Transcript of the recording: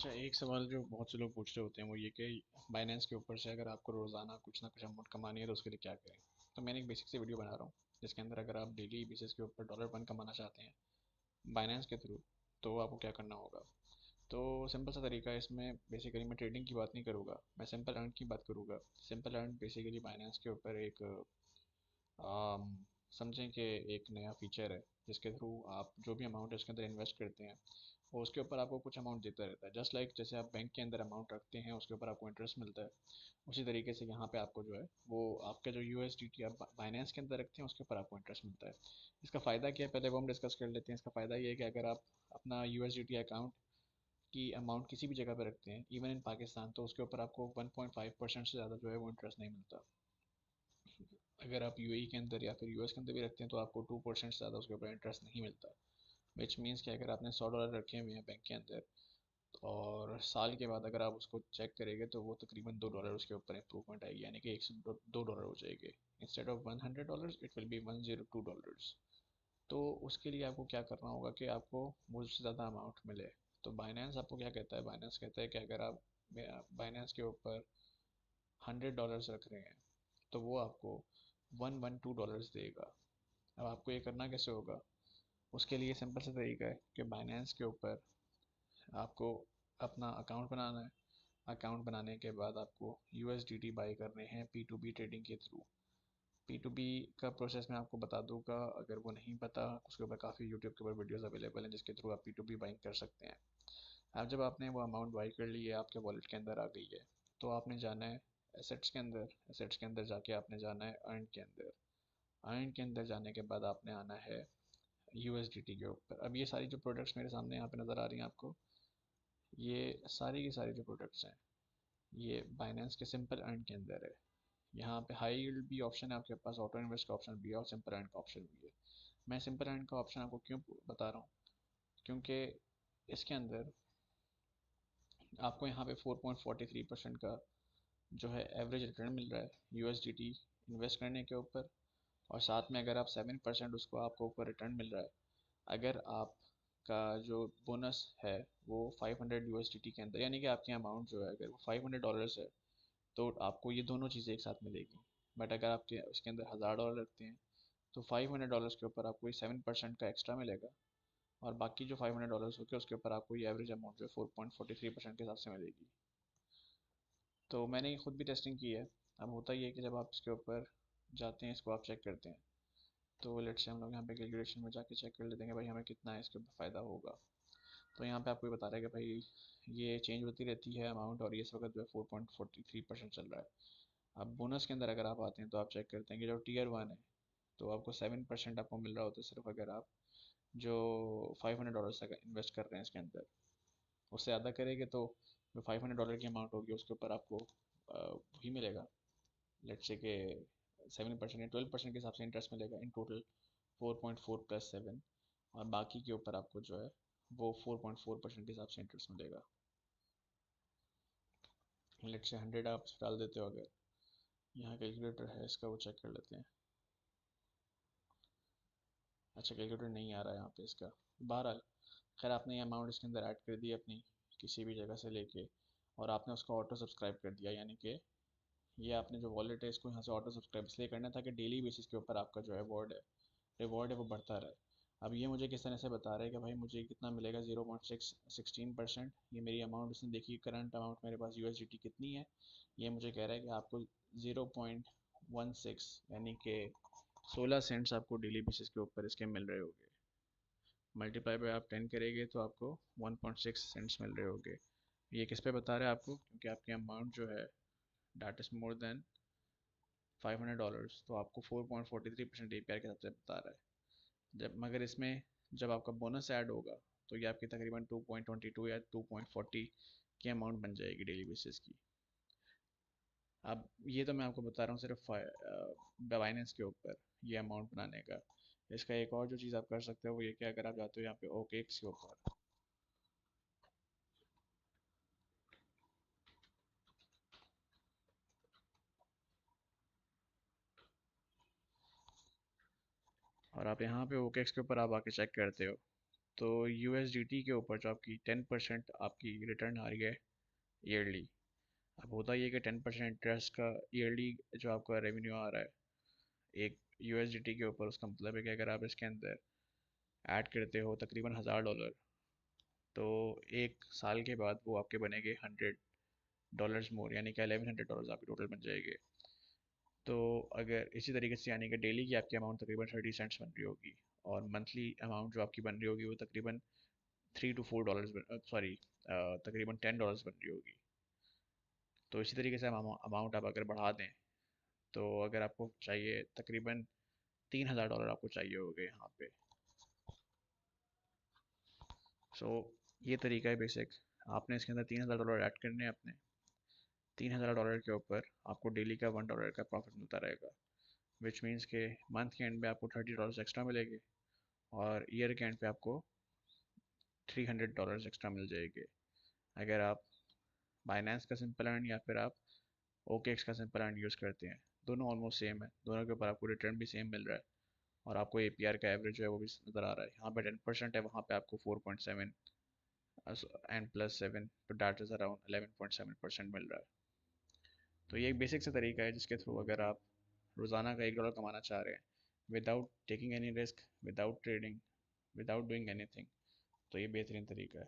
अच्छा, एक सवाल जो बहुत से लोग पूछ रहे होते हैं वो ये कि बाइनेंस के ऊपर से अगर आपको रोज़ाना कुछ ना कुछ अमाउंट कमानी है तो उसके लिए क्या करें। तो मैंने एक बेसिक सी वीडियो बना रहा हूँ जिसके अंदर अगर आप डेली बेसिस के ऊपर डॉलर वन कमाना चाहते हैं बाइनेंस के थ्रू, तो आपको क्या करना होगा। तो सिंपल सा तरीका है इसमें। बेसिकली मैं ट्रेडिंग की बात नहीं करूँगा, मैं सिंपल अर्न की बात करूँगा। सिंपल अर्न बेसिकली बाइनेंस के ऊपर एक समझें कि एक नया फीचर है जिसके थ्रू आप जो भी अमाउंट है उसके अंदर इन्वेस्ट करते हैं और उसके ऊपर आपको कुछ अमाउंट देता रहता है। जस्ट लाइक जैसे आप बैंक के अंदर अमाउंट रखते हैं उसके ऊपर आपको इंटरेस्ट मिलता है, उसी तरीके से यहाँ पे आपको जो है वो आपका जो USDT आप बाइनेंस के अंदर रखते हैं उसके ऊपर आपको इंटरेस्ट मिलता है। इसका फ़ायदा क्या है, पहले वो हम डिस्कस कर लेते हैं। इसका फ़ायदा ये है कि अगर आप अपना USDT अकाउंट की अमाउंट किसी भी जगह पर रखते हैं, इवन इन पाकिस्तान, तो उसके ऊपर आपको 1.5% से ज़्यादा जो है वो इंटरेस्ट नहीं मिलता। अगर आप UAE के अंदर या फिर US के अंदर भी रखते हैं तो आपको 2% से ज़्यादा उसके ऊपर इंटरेस्ट नहीं मिलता। विच मीन्स कि अगर आपने $100 रखे हुए हैं बैंक के अंदर और साल के बाद अगर आप उसको चेक करेंगे तो वो तकरीबन $2 उसके ऊपर इम्प्रूवमेंट आएगी, यानी कि 1 से 2 डॉलर हो जाएगी। Instead of $100 it will be $102। तो उसके लिए आपको क्या करना होगा कि आपको मुझसे ज़्यादा अमाउंट मिले। तो बाइनेंस आपको क्या कहता है, बाइनेंस कहता है कि अगर आप बाइनेंस के ऊपर $100 रख रहे हैं तो वो आपको $112 देगा। अब आपको ये करना कैसे होगा, उसके लिए सिंपल सा तरीका है कि बाइनेंस के ऊपर आपको अपना अकाउंट बनाना है। अकाउंट बनाने के बाद आपको USDT बाई करने हैं P2B ट्रेडिंग के थ्रू। P2B का प्रोसेस मैं आपको बता दूंगा, अगर वो नहीं पता उसके ऊपर काफ़ी यूट्यूब के ऊपर वीडियोस अवेलेबल हैं जिसके थ्रू आप P2B बाइंग कर सकते हैं। अब जब आपने वो अमाउंट बाई कर ली है, आपके वॉलेट के अंदर आ गई है, तो आपने जाना है एसेट्स के अंदर। एसेट्स के अंदर जाके आपने जाना है अर्न के अंदर। अर्न के अंदर जाने के बाद आपने आना है USDT के ऊपर। अब ये सारी जो प्रोडक्ट्स मेरे सामने यहाँ पे नज़र आ रही हैं आपको, ये सारी की सारी जो प्रोडक्ट्स हैं ये बाइनेंस के सिंपल अर्न के अंदर है। यहाँ पे हाई यील्ड भी ऑप्शन है आपके पास, ऑटो इन्वेस्ट का ऑप्शन भी है और सिंपल अर्न का ऑप्शन भी है। मैं सिंपल अर्न का ऑप्शन आपको क्यों बता रहा हूँ, क्योंकि इसके अंदर आपको यहाँ पे 4.43% का जो है एवरेज रिटर्न मिल रहा है USDT इन्वेस्ट करने के ऊपर। और साथ में अगर आप 7% उसको आपको ऊपर रिटर्न मिल रहा है। अगर आपका जो बोनस है वो 500 USDT के अंदर, यानी कि आपकी अमाउंट जो है अगर वो $500 है तो आपको ये दोनों चीज़ें एक साथ मिलेगी। बट अगर आपके उसके अंदर $1000 रखते हैं तो $500 के ऊपर आपको ये 7% का एक्स्ट्रा मिलेगा और बाकी जो $500 होके उसके ऊपर आपको ये एवरेज अमाउंट जो है 4.43% के हिसाब से मिलेगी। तो मैंने ये खुद भी टेस्टिंग की है। अब होता ही है कि जब आप इसके ऊपर जाते हैं, इसको आप चेक करते हैं, तो लेट्स से हम लोग यहाँ पे कैलकुलेशन में जाके चेक कर लेते हैं कि भाई हमें कितना है इसके ऊपर फ़ायदा होगा। तो यहाँ पे आपको ये बता रहा है कि भाई ये चेंज होती रहती है अमाउंट और ये इस वक्त जो है 4.43% चल रहा है। अब बोनस के अंदर अगर आप आते हैं तो आप चेक करते हैं कि जो Tier 1 है तो आपको 7% आपको मिल रहा होता है सिर्फ अगर आप जो $500 तक इन्वेस्ट कर रहे हैं इसके अंदर। उससे ज़्यादा करेंगे तो जो $500 की अमाउंट होगी उसके ऊपर आपको वही मिलेगा। लेट्स से कि 7% या 12% के हिसाब से इंटरेस्ट मिलेगा। इन टोटल 4.4 प्लस 7, और बाकी के ऊपर आपको जो है वो 4.4% के हिसाब से इंटरेस्ट मिलेगा। लेट्स से 100 आप डाल देते हो अगर, यहाँ कैलकुलेटर है इसका, वो चेक कर लेते हैं। अच्छा, कैलकुलेटर नहीं आ रहा है यहाँ पे इसका। बहरहाल, खैर आपने ये अमाउंट इसके अंदर ऐड कर दी अपनी किसी भी जगह से लेके, और आपने उसको ऑटो सब्सक्राइब कर दिया, यानी कि ये आपने जो वॉलेट है इसको यहाँ से ऑटो सब्सक्राइब इसलिए करना था कि डेली बेसिस के ऊपर आपका जो है रिवॉर्ड है वो बढ़ता रहे। अब ये मुझे किस तरह से बता रहा है कि भाई मुझे कितना मिलेगा, 0.16%। ये मेरी अमाउंट उसने देखी, करंट अमाउंट मेरे पास USDT कितनी है। ये मुझे कह रहा है कि आपको 0.16 यानी कि 16 सेंट्स आपको डेली बेसिस के ऊपर इसके मिल रहे होंगे। मल्टीप्लाई बाय आप 10 करेंगे तो आपको 1.6 सेंट्स मिल रहे होंगे। ये किस पे बता रहा है आपको, क्योंकि आपकी अमाउंट जो है डेट इज़ मोर देन $500, तो आपको 4.43% APR के हिसाब से बता रहा है। जब मगर इसमें जब आपका बोनस ऐड होगा तो ये आपकी तकरीबन 2.22 या 2.40 की अमाउंट बन जाएगी डेली बेसिस की। अब ये तो मैं आपको बता रहा हूँ सिर्फ बाइनेंस के ऊपर ये अमाउंट बनाने का। इसका एक और जो चीज़ आप कर सकते हो वो ये कि अगर आप जाते हो यहाँ पे OKX के ऊपर, और आप यहाँ पे OKX के ऊपर आप आके चेक करते हो, तो यूएसडीटी के ऊपर जो आपकी 10% आपकी रिटर्न आ रही है ईयरली। अब होता ये कि 10% इंटरेस्ट का ईयरली जो आपका रेवेन्यू आ रहा है एक यूएसडीटी के ऊपर, उसका मतलब है कि अगर आप इसके अंदर ऐड करते हो तकरीबन $1000, तो एक साल के बाद वो आपके बनेंगे $100 मोर, यानी कि $1100 आपके टोटल बन जाएंगे। तो अगर इसी तरीके से यानी कि डेली की आपकी अमाउंट तकरीबन 30 सेंट्स बन रही होगी, और मंथली अमाउंट जो आपकी बन रही होगी वो तकरीबन $3 to $4, सॉरी तकरीबन $10 बन रही होगी। तो इसी तरीके से अमाउंट आप अगर बढ़ा दें, तो अगर आपको चाहिए तकरीबन $3000 आपको चाहिए होंगे यहाँ पे। सो ये तरीका है बेसिक। आपने इसके अंदर $3000 ऐड करने हैं अपने। $3000 के ऊपर आपको डेली का $1 का प्रॉफिट मिलता रहेगा, विच मीन्स के मंथ के एंड पे आपको $30 एक्स्ट्रा मिलेंगे, और ईयर के एंड पे आपको $300 एक्स्ट्रा मिल जाएंगे। अगर आप बाइनेंस का सिंपल अर्न या फिर आप OKX का सिंपल अर्न यूज़ करते हैं, दोनों ऑलमोस्ट सेम है, दोनों के ऊपर आपको रिटर्न भी सेम मिल रहा है, और आपको APR का एवरेज जो है वो भी नज़र आ रहा है। यहाँ पे 10% है, वहाँ पे आपको 4.7 एंड +7, तो डैट इज़ अराउंड 11.7% मिल रहा है। तो ये एक बेसिक सा तरीका है जिसके थ्रू अगर आप रोज़ाना का $1 कमाना चाह रहे हैं without taking any risk, without trading, without doing anything, तो ये बेहतरीन तरीका है।